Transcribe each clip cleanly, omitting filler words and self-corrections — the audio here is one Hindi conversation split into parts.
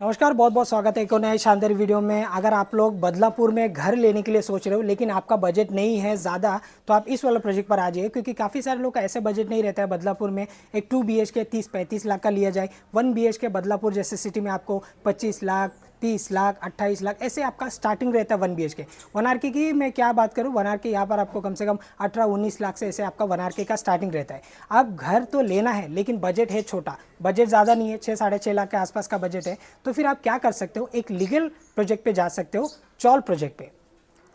नमस्कार, बहुत बहुत स्वागत है एक और नए शानदार वीडियो में। अगर आप लोग बदलापुर में घर लेने के लिए सोच रहे हो लेकिन आपका बजट नहीं है ज़्यादा, तो आप इस वाले प्रोजेक्ट पर आ जाइए, क्योंकि काफ़ी सारे लोग का ऐसे बजट नहीं रहता है बदलापुर में। एक 2 BHK 30-35 लाख का लिया जाए, 1 BHK बदलापुर जैसे सिटी में आपको 25 लाख, 30 लाख, 28 लाख ऐसे आपका स्टार्टिंग रहता है 1 BHK। 1 RK की मैं क्या बात करूँ, 1 RK यहाँ पर आपको कम से कम 18-19 लाख से ऐसे आपका 1 RK का स्टार्टिंग रहता है। अब घर तो लेना है लेकिन बजट है छोटा, बजट ज़्यादा नहीं है, 6-6.5 लाख के आसपास का बजट है, तो फिर आप क्या कर सकते हो, एक लीगल प्रोजेक्ट पे जा सकते हो, चौल प्रोजेक्ट पे।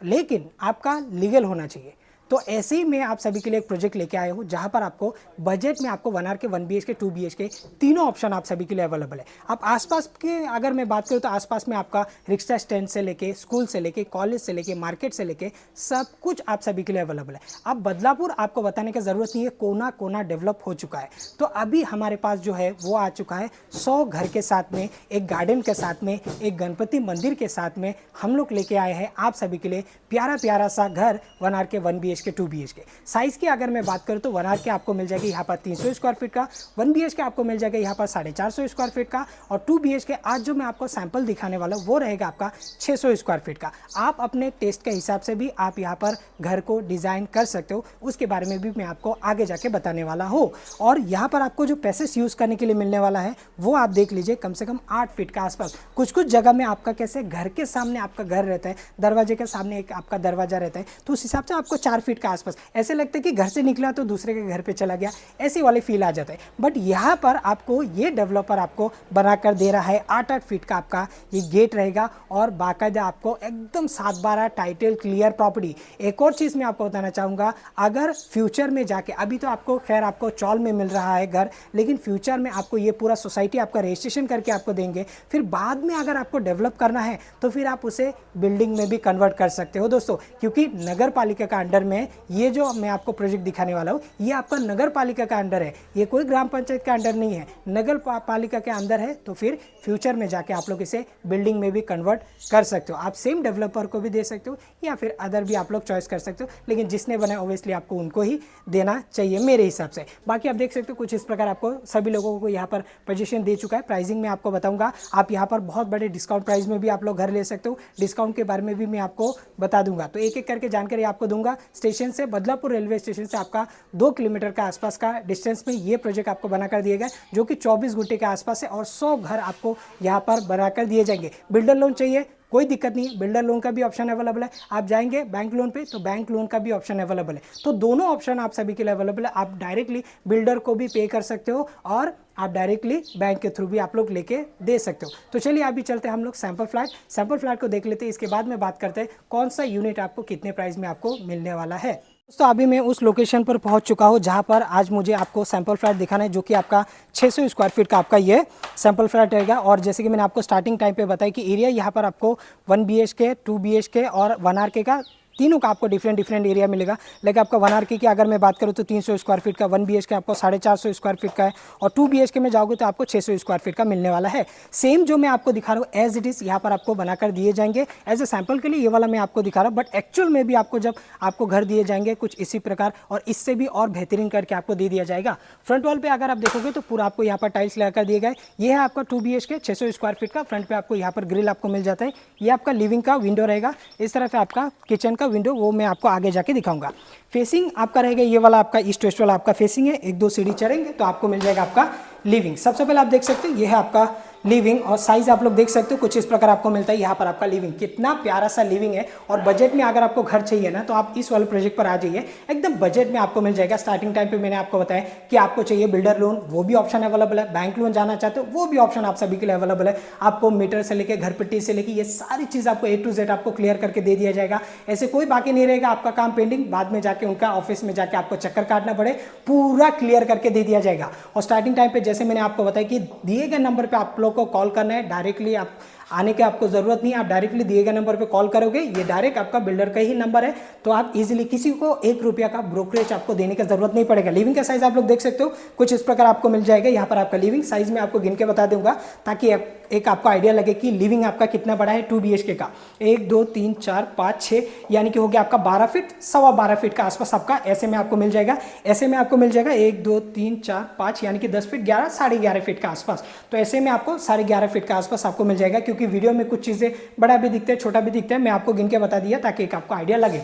लेकिन आपका लीगल होना चाहिए। तो ऐसे ही मैं आप सभी के लिए एक प्रोजेक्ट लेके आया हूँ जहाँ पर आपको बजट में आपको 1 RK, 1 BHK, 2 BHK तीनों ऑप्शन आप सभी के लिए अवेलेबल है। आप आसपास के अगर मैं बात करूँ तो आसपास में आपका रिक्शा स्टैंड से लेके, स्कूल से लेके, कॉलेज से लेके, मार्केट से लेके सब कुछ आप सभी के लिए अवेलेबल है। अब बदलापुर आपको बताने की ज़रूरत नहीं है, कोना कोना डेवलप हो चुका है। तो अभी हमारे पास जो है वो आ चुका है 100 घर के साथ में, एक गार्डन के साथ में, एक गणपति मंदिर के साथ में हम लोग लेके आए हैं आप सभी के लिए प्यारा प्यारा सा घर 1 RK, 1 BHK, 2 BHK। साइज़ की अगर मैं बात करूँ तो 1 RK आपको मिल जाएगी यहाँ पर 300 स्क्वायर फीट का, 1 BHK आपको मिल जाएगा यहाँ पर 450 स्क्वायर फीट का, और 2 BHK आज जो मैं आपको सैंपल दिखाने वाला हूँ वो रहेगा आपका 600 स्क्वायर फीट का। आप अपने टेस्ट के हिसाब से भी आप यहाँ पर घर को डिज़ाइन कर सकते हो, उसके बारे में भी मैं आपको आगे जाके बताने वाला हूँ। और यहाँ पर आपको जो पैसेज यूज़ करने के लिए मिलने वाला है वो आप देख लीजिए, कम से कम 8 फीट का आसपास। कुछ कुछ जगह में आपका कैसे घर के सामने आपका घर रहता है, दरवाजे के सामने एक आपका दरवाजा रहता है, तो उस हिसाब से आपको 4 फीट का आसपास ऐसे लगता है कि घर से निकला तो दूसरे के घर पे चला गया, ऐसी वाली फील आ जाता है। बट यहाँ पर आपको ये डेवलपर आपको बनाकर दे रहा है 8-8 फीट का आपका ये गेट रहेगा, और बाकायदा आपको एकदम 7/12 टाइटल क्लियर प्रॉपर्टी। एक और चीज़ मैं आपको बताना चाहूँगा, अगर फ्यूचर में जाके, अभी तो आपको खैर आपको चौल में मिल रहा है घर, लेकिन फ्यूचर में आपको ये पूरा सोसाइटी आपका रजिस्ट्रेशन करके आपको देंगे, फिर बाद में अगर आपको डेवलप करना है तो फिर आप उसे बिल्डिंग में भी कन्वर्ट कर सकते हो दोस्तों, क्योंकि नगर पालिका का अंडर में ये जो मैं आपको प्रोजेक्ट दिखाने वाला हूँ ये आपका नगर पालिका का अंडर है, ये कोई ग्राम पंचायत का अंडर नहीं है, नगर पालिका के अंदर है। तो फिर फ्यूचर में जाके आप लोग इसे बिल्डिंग में भी कन्वर्ट कर सकते हो। आप सेम डेवलपर को भी दे सकते हो या फिर अदर भी आप लोग चॉइस कर सकते हो, लेकिन जिसने बनाया ऑब्वियसली आपको उनको ही देना चाहिए मेरे हिसाब से। बाकी आप देख सकते हो कुछ इस प्रकार आपको सभी लोगों को यहाँ पर पोजीशन दे चुका है। प्राइसिंग में आपको बताऊंगा, आप यहाँ पर बहुत बड़े डिस्काउंट प्राइस में भी आप लोग घर ले सकते हो, डिस्काउंट के बारे में भी मैं आपको बता दूंगा। तो एक एक करके जानकारी आपको दूंगा। स्टेशन से, बदलापुर रेलवे स्टेशन से आपका 2 किलोमीटर का आसपास का डिस्टेंस में ये प्रोजेक्ट आपको बनाकर दिए गए, जो कि 24 घंटे के आसपास है, और 100 घर आपको यहाँ पर बनाकर दिए जाएंगे। बिल्डर लोन चाहिए, कोई दिक्कत नहीं है, बिल्डर लोन का भी ऑप्शन अवेलेबल है। आप जाएंगे बैंक लोन पे तो बैंक लोन का भी ऑप्शन अवेलेबल है। तो दोनों ऑप्शन आप सभी के लिए अवेलेबल है। आप डायरेक्टली बिल्डर को भी पे कर सकते हो और आप डायरेक्टली बैंक के थ्रू भी आप लोग लेके दे सकते हो। तो चलिए अभी चलते हैं हम लोग सैंपल फ्लैट को देख लेते हैं। इसके बाद में बात करते हैं कौन सा यूनिट आपको कितने प्राइस में आपको मिलने वाला है। दोस्तों अभी मैं उस लोकेशन पर पहुंच चुका हूं जहां पर आज मुझे आपको सैंपल फ्लैट दिखाना है, जो कि आपका 600 स्क्वायर फीट का आपका ये सैंपल फ्लैट रहेगा। और जैसे कि मैंने आपको स्टार्टिंग टाइम पे बताया कि एरिया यहाँ पर आपको 1 BHK, 2 BHK और 1 RK का तीनों का आपको डिफरेंट एरिया मिलेगा। लेकिन आपका 1 RK की अगर मैं बात करूँ तो 300 स्क्वायर फीट का, 1 BHK आपको 450 स्क्वायर फीट का है, और 2 BHK में जाओगे तो आपको 600 स्क्वायर फीट का मिलने वाला है। सेम जो मैं आपको दिखा रहा हूँ एज इट इज़ यहाँ पर आपको बनाकर दिए जाएंगे। एज ए सैंपल के लिए ये वाला मैं आपको दिखा रहा हूँ, बट एक्चुअल में भी आपको जब आपको घर दिए जाएंगे कुछ इसी प्रकार और इससे भी और बेहतरीन करके आपको दे दिया जाएगा। फ्रंट वॉल पे अगर आप देखोगे तो पूरा आपको यहाँ पर टाइल्स लगाकर दिए गए। ये है आपका 2 BHK 600 स्क्वायर फीट का। फ्रंट पे आपको यहाँ पर ग्रिल आपको मिल जाता है। ये आपका लिविंग का विंडो रहेगा, इस तरफ आपका किचन का विंडो, वो मैं आपको आगे जाके दिखाऊंगा। फेसिंग आपका रहेगा ये वाला, आपका ईस्ट वेस्ट वाला आपका फेसिंग है। 1-2 सीढ़ी चढ़ेंगे तो आपको मिल जाएगा आपका लिविंग। सबसे पहले आप देख सकते हो ये है आपका लिविंग, और साइज आप लोग देख सकते हो कुछ इस प्रकार आपको मिलता है। यहाँ पर आपका लिविंग, कितना प्यारा सा लिविंग है। और बजट में अगर आपको घर चाहिए ना तो आप इस वाले प्रोजेक्ट पर आ जाइए, एकदम बजट में आपको मिल जाएगा। स्टार्टिंग टाइम पे मैंने आपको बताया कि आपको चाहिए बिल्डर लोन, वो भी ऑप्शन अवेलेबल है। बैंक लोन जाना चाहते हो वो भी ऑप्शन आप सभी के लिए अवेलेबल है। आपको मीटर से लेकर घर पट्टी से लेकर ये सारी चीज़ आपको A to Z आपको क्लियर करके दे दिया जाएगा। ऐसे कोई बाकी नहीं रहेगा आपका काम पेंडिंग, बाद में जाके उनका ऑफिस में जाके आपको चक्कर काटना पड़े, पूरा क्लियर करके दे दिया जाएगा। और स्टार्टिंग टाइम पे जैसे मैंने आपको बताया कि दिए गए नंबर पे आप लोग को कॉल करना है, डायरेक्टली आप आने की आपको ज़रूरत नहीं है। आप डायरेक्टली दिए गए नंबर पे कॉल करोगे, ये डायरेक्ट आपका बिल्डर का ही नंबर है, तो आप इजीली किसी को 1 रुपया का ब्रोकरेज आपको देने की जरूरत नहीं पड़ेगा। लिविंग का साइज आप लोग देख सकते हो कुछ इस प्रकार आपको मिल जाएगा। यहाँ पर आपका लिविंग साइज में आपको गिन के बता दूंगा ताकि एक आपको आइडिया लगे कि लिविंग आपका कितना बड़ा है 2 BHK का। 1 2 3 4 5 6 यानी कि हो गया आपका 12 फीट, 12.25 फीट का आसपास आपका ऐसे में आपको मिल जाएगा। ऐसे में आपको मिल जाएगा 1 2 3 4 5 यानी कि 10 फीट 11 11.5 फीट का आसपास। तो ऐसे में आपको 11.5 फीट का आसपास आपको मिल जाएगा, क्योंकि वीडियो में कुछ चीज़ें बड़ा भी दिखते हैं छोटा भी दिखता है, मैं आपको गिन के बता दिया ताकि एक आपको आइडिया लगे।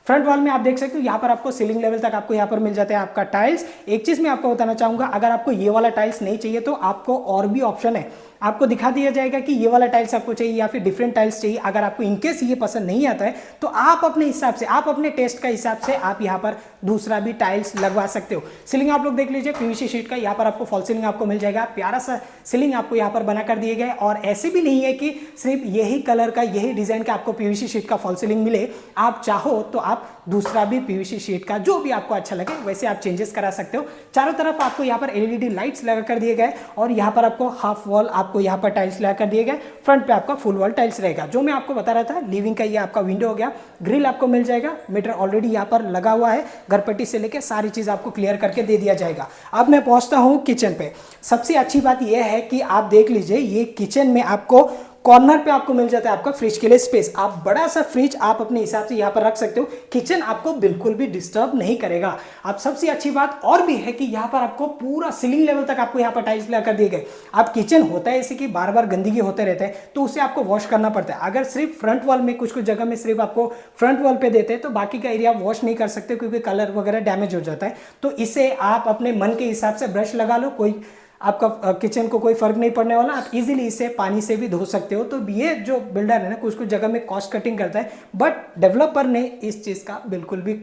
फ्रंट वॉल में आप देख सकते हो यहाँ पर आपको सीलिंग लेवल तक आपको यहाँ पर मिल जाता है आपका टाइल्स। एक चीज़ मैं आपको बताना चाहूँगा, अगर आपको ये वाला टाइल्स नहीं चाहिए तो आपको और भी ऑप्शन है, आपको दिखा दिया जाएगा कि ये वाला टाइल्स आपको चाहिए या फिर डिफरेंट टाइल्स चाहिए। अगर आपको इनकेस ये पसंद नहीं आता है तो आप अपने हिसाब से, आप अपने टेस्ट का हिसाब से आप यहाँ पर दूसरा भी टाइल्स लगवा सकते हो। सीलिंग आप लोग देख लीजिए पीवीसी शीट का, यहाँ पर आपको फॉल सीलिंग आपको मिल जाएगा, प्यारा सा सीलिंग आपको यहाँ पर बना कर दिए गए। और ऐसे भी नहीं है कि सिर्फ यही कलर का यही डिजाइन का आपको पीवीसी शीट का फॉल सीलिंग मिले, आप चाहो तो आप दूसरा भी पीवीसी शीट का जो भी आपको अच्छा लगे वैसे आप चेंजेस करा सकते हो। चारों तरफ आपको यहाँ पर एलईडी लाइट्स लगा कर दिए गए और यहाँ पर आपको हाफ वॉल आपको यहाँ पर टाइल्स लगा कर दिए गए। फ्रंट पे आपका फुल वॉल टाइल्स रहेगा। जो मैं आपको बता रहा था लिविंग का ये आपका विंडो हो गया, ग्रिल आपको मिल जाएगा, मीटर ऑलरेडी यहाँ पर लगा हुआ है, घरपट्टी से लेकर सारी चीज आपको क्लियर करके दे दिया जाएगा। अब मैं पहुंचता हूँ किचन पे। सबसे अच्छी बात यह है कि आप देख लीजिए ये किचन में आपको कॉर्नर पे आपको मिल जाता है आपका फ्रिज के लिए स्पेस। आप बड़ा सा फ्रिज आप अपने हिसाब से यहाँ पर रख सकते हो, किचन आपको बिल्कुल भी डिस्टर्ब नहीं करेगा। अब सबसे अच्छी बात और भी है कि यहाँ पर आपको पूरा सीलिंग लेवल तक आपको यहाँ पर टाइल्स लगा कर दिए गए। अब किचन होता है ऐसे कि बार बार गंदगी होते रहते हैं तो उसे आपको वॉश करना पड़ता है। अगर सिर्फ फ्रंट वॉल में कुछ जगह में सिर्फ आपको फ्रंट वॉल पे देते हैं तो बाकी का एरिया वॉश नहीं कर सकते क्योंकि कलर वगैरह डैमेज हो जाता है। तो इसे आप अपने मन के हिसाब से ब्रश लगा लो, कोई आपका किचन को कोई फर्क नहीं पड़ने वाला, आप इजीली इसे पानी से भी धो सकते हो। तो ये जो बिल्डर है ना कुछ जगह में कॉस्ट कटिंग करता है, बट डेवलपर ने इस चीज़ का बिल्कुल भी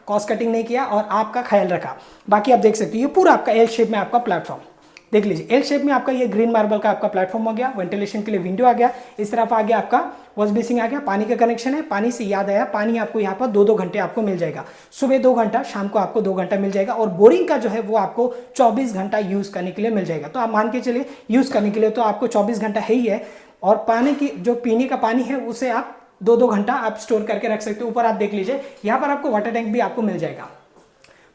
कॉस्ट कटिंग नहीं किया और आपका ख्याल रखा। बाकी आप देख सकते हो ये पूरा आपका एल शेप में आपका प्लेटफॉर्म देख लीजिए, एल शेप में आपका ये ग्रीन मार्बल का आपका प्लेटफॉर्म हो गया, वेंटिलेशन के लिए विंडो आ गया, इस तरफ आ गया आपका वॉश बेसिंग आ गया, पानी का कनेक्शन है। पानी से याद आया, पानी आपको यहाँ पर 2-2 घंटे आपको मिल जाएगा, सुबह 2 घंटा, शाम को आपको 2 घंटा मिल जाएगा। और बोरिंग का जो है वो आपको 24 घंटा यूज करने के लिए मिल जाएगा। तो आप मान के चलिए यूज करने के लिए तो आपको 24 घंटा है ही है, और पानी की जो पीने का पानी है उसे आप 2-2 घंटा आप स्टोर करके रख सकते हो। ऊपर आप देख लीजिए यहाँ पर आपको वाटर टैंक भी आपको मिल जाएगा,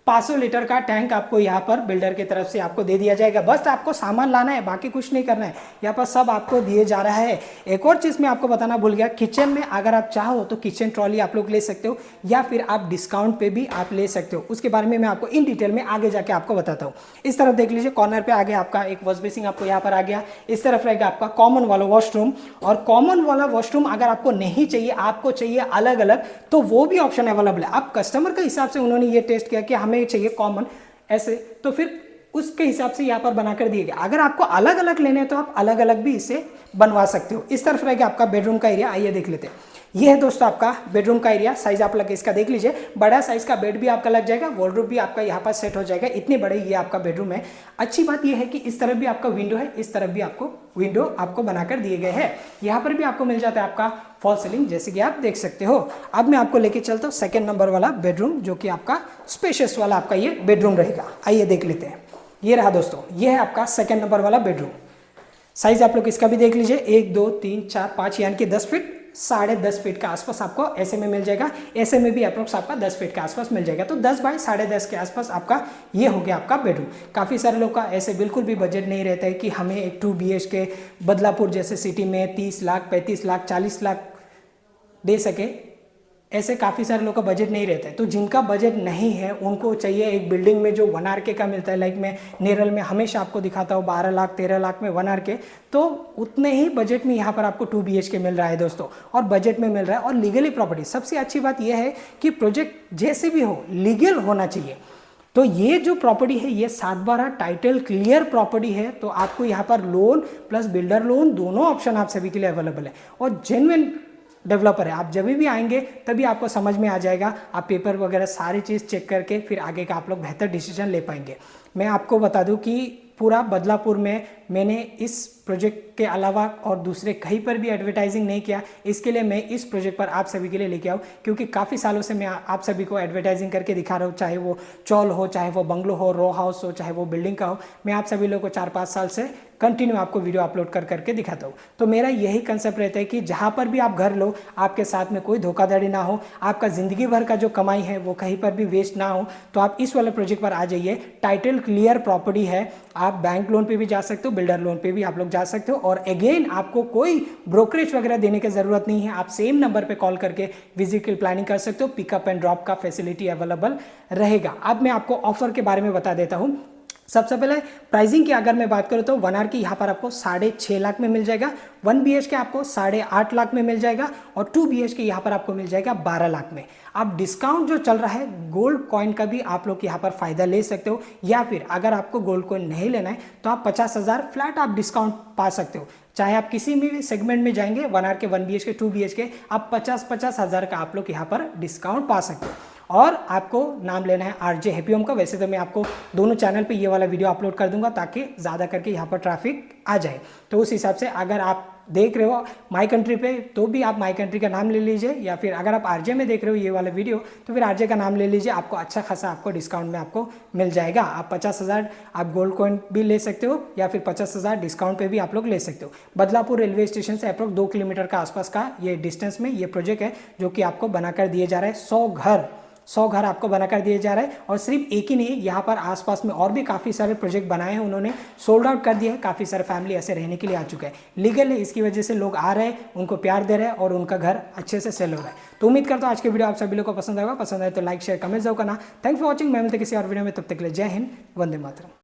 500 लीटर का टैंक आपको यहाँ पर बिल्डर की तरफ से आपको दे दिया जाएगा। बस आपको सामान लाना है, बाकी कुछ नहीं करना है, यहाँ पर सब आपको दिए जा रहा है। एक और चीज़ मैं आपको बताना भूल गया, किचन में अगर आप चाहो तो किचन ट्रॉली आप लोग ले सकते हो या फिर आप डिस्काउंट पे भी आप ले सकते हो। उसके बारे में मैं आपको इन डिटेल में आगे जाके आपको बताता हूँ। इस तरफ देख लीजिए कॉर्नर पे आ गया आपका एक वॉश बेसिंग आपको यहाँ पर आ गया। इस तरफ रहेगा आपका कॉमन वाला वॉशरूम, और कॉमन वाला वॉशरूम अगर आपको नहीं चाहिए, आपको चाहिए अलग अलग, तो वो भी ऑप्शन अवेलेबल है। अब कस्टमर के हिसाब से उन्होंने ये टेस्ट किया कि हमें चाहिए कॉमन ऐसे, तो फिर उसके हिसाब से यहाँ पर बनाकर दिए गए। अगर आपको अलग अलग लेने हैं तो आप अलग अलग भी इसे बनवा सकते हो। इस तरफ रहेगा आपका बेडरूम का एरिया, आइए देख लेते हैं। ये है दोस्तों आपका बेडरूम का एरिया। साइज आप लग इसका देख लीजिए, बड़ा साइज का बेड भी आपका लग जाएगा, वॉर्डरोब भी आपका यहाँ पर सेट हो जाएगा, इतने बड़े ये आपका बेडरूम है। अच्छी बात ये है कि इस तरफ भी आपका विंडो है, इस तरफ भी आपको विंडो आपको बनाकर दिए गए हैं। यहाँ पर भी आपको मिल जाता है आपका फॉल सीलिंग, जैसे कि आप देख सकते हो। अब मैं आपको लेके चलता हूँ सेकेंड नंबर वाला बेडरूम, जो कि आपका स्पेशियस वाला आपका ये बेडरूम रहेगा। आइए देख लेते हैं। ये रहा दोस्तों, ये है आपका सेकेंड नंबर वाला बेडरूम। साइज आप लोग इसका भी देख लीजिए, 1 2 3 4 5 यानी कि 10 फीट 10.5 फीट के आसपास आपको ऐसे में मिल जाएगा। ऐसे में भी अप्रोक्स आपका 10 फीट के आसपास मिल जाएगा। तो 10 बाई 10.5 के आसपास आपका ये हो गया आपका बेडरूम। काफ़ी सारे लोग का ऐसे बिल्कुल भी बजट नहीं रहता है कि हमें एक 2 BHK बदलापुर जैसे सिटी में 30 लाख 35 लाख 40 लाख दे सके। ऐसे काफ़ी सारे लोगों का बजट नहीं रहता है। तो जिनका बजट नहीं है उनको चाहिए एक बिल्डिंग में जो 1 RK का मिलता है, लाइक मैं नेरल में हमेशा आपको दिखाता हूँ 12 लाख 13 लाख में 1 RK, तो उतने ही बजट में यहाँ पर आपको 2 BHK मिल रहा है दोस्तों, और बजट में मिल रहा है और लीगली प्रॉपर्टी। सबसे अच्छी बात यह है कि प्रोजेक्ट जैसे भी हो लीगल होना चाहिए। तो ये जो प्रॉपर्टी है ये 7/12 टाइटल क्लियर प्रॉपर्टी है। तो आपको यहाँ पर लोन प्लस बिल्डर लोन दोनों ऑप्शन आप सभी के लिए अवेलेबल है, और जेन्युइन डेवलपर है। आप जब भी आएंगे तभी आपको समझ में आ जाएगा, आप पेपर वगैरह सारी चीज़ चेक करके फिर आगे का आप लोग बेहतर डिसीजन ले पाएंगे। मैं आपको बता दूं कि पूरा बदलापुर में मैंने इस प्रोजेक्ट के अलावा और दूसरे कहीं पर भी एडवर्टाइजिंग नहीं किया। इसके लिए मैं इस प्रोजेक्ट पर आप सभी के लिए लेके आऊँ, क्योंकि काफ़ी सालों से मैं आप सभी को एडवर्टाइजिंग करके दिखा रहा हूँ, चाहे वो चौल हो, चाहे वो बंगलो हो, रो हाउस हो, चाहे वो बिल्डिंग का हो। मैं आप सभी लोगों को 4-5 साल से कंटिन्यू आपको वीडियो अपलोड करके दिखाता हूँ। तो मेरा यही कंसेप्ट रहता है कि जहाँ पर भी आप घर लो, आपके साथ में कोई धोखाधड़ी ना हो, आपका ज़िंदगी भर का जो कमाई है वो कहीं पर भी वेस्ट ना हो। तो आप इस वाले प्रोजेक्ट पर आ जाइए, टाइटल क्लियर प्रॉपर्टी है, आप बैंक लोन पे भी जा सकते हो, बिल्डर लोन पे भी आप लोग जा सकते हो। और अगेन आपको कोई ब्रोकरेज वगैरह देने की जरूरत नहीं है, आप सेम नंबर पे कॉल करके विजिट की प्लानिंग कर सकते हो। पिकअप एंड ड्रॉप का फैसिलिटी अवेलेबल रहेगा। अब मैं आपको ऑफर के बारे में बता देता हूं। सबसे पहले प्राइसिंग की अगर मैं बात करूं तो 1 आर की यहाँ पर आपको 6.5 लाख में मिल जाएगा, 1 BHK आपको 8.5 लाख में मिल जाएगा और 2 BHK यहाँ पर आपको मिल जाएगा 12 लाख में। अब डिस्काउंट जो चल रहा है गोल्ड कॉइन का भी आप लोग यहाँ पर फायदा ले सकते हो, या फिर अगर आपको गोल्ड कॉइन नहीं लेना है तो आप 50,000 फ्लैट आप डिस्काउंट पा सकते हो। चाहे आप किसी भी सेगमेंट में जाएंगे 1 आर के 1 BHK 2 BHK आप 50,000 का आप लोग यहाँ पर डिस्काउंट पा सकते हो। और आपको नाम लेना है RJ हैप्पी होम का। वैसे तो मैं आपको दोनों चैनल पे ये वाला वीडियो अपलोड कर दूंगा ताकि ज़्यादा करके यहाँ पर ट्रैफिक आ जाए। तो उस हिसाब से अगर आप देख रहे हो माई कंट्री पे तो भी आप माई कंट्री का नाम ले लीजिए, या फिर अगर आप RJ में देख रहे हो ये वाला वीडियो तो फिर RJ का नाम ले लीजिए, आपको अच्छा खासा आपको डिस्काउंट में आपको मिल जाएगा। आप 50,000 आप गोल्ड कॉइन भी ले सकते हो या फिर 50,000 डिस्काउंट पे भी आप लोग ले सकते हो। बदलापुर रेलवे स्टेशन से अप्रोक्स 2 किलोमीटर का आसपास का ये डिस्टेंस में ये प्रोजेक्ट है जो कि आपको बनाकर दिए जा रहा है। 100 घर आपको बनाकर दिए जा रहा है। और सिर्फ एक ही नहीं, यहाँ पर आसपास में और भी काफ़ी सारे प्रोजेक्ट बनाए हैं उन्होंने, सोल्ड आउट कर दिया है। काफ़ी सारे फैमिली ऐसे रहने के लिए आ चुके हैं, लीगल है, इसकी वजह से लोग आ रहे हैं, उनको प्यार दे रहे हैं और उनका घर अच्छे से सेल हो रहा है। तो उम्मीद करता हूँ आज के वीडियो आप सभी लोग को पसंद आएगा। पसंद आए तो लाइक शेयर कमेंट जरूर करना। Thanks for watching. मैं मिलते किसी और वीडियो में, तब तक के लिए जय हिंद, वंदे मातरम।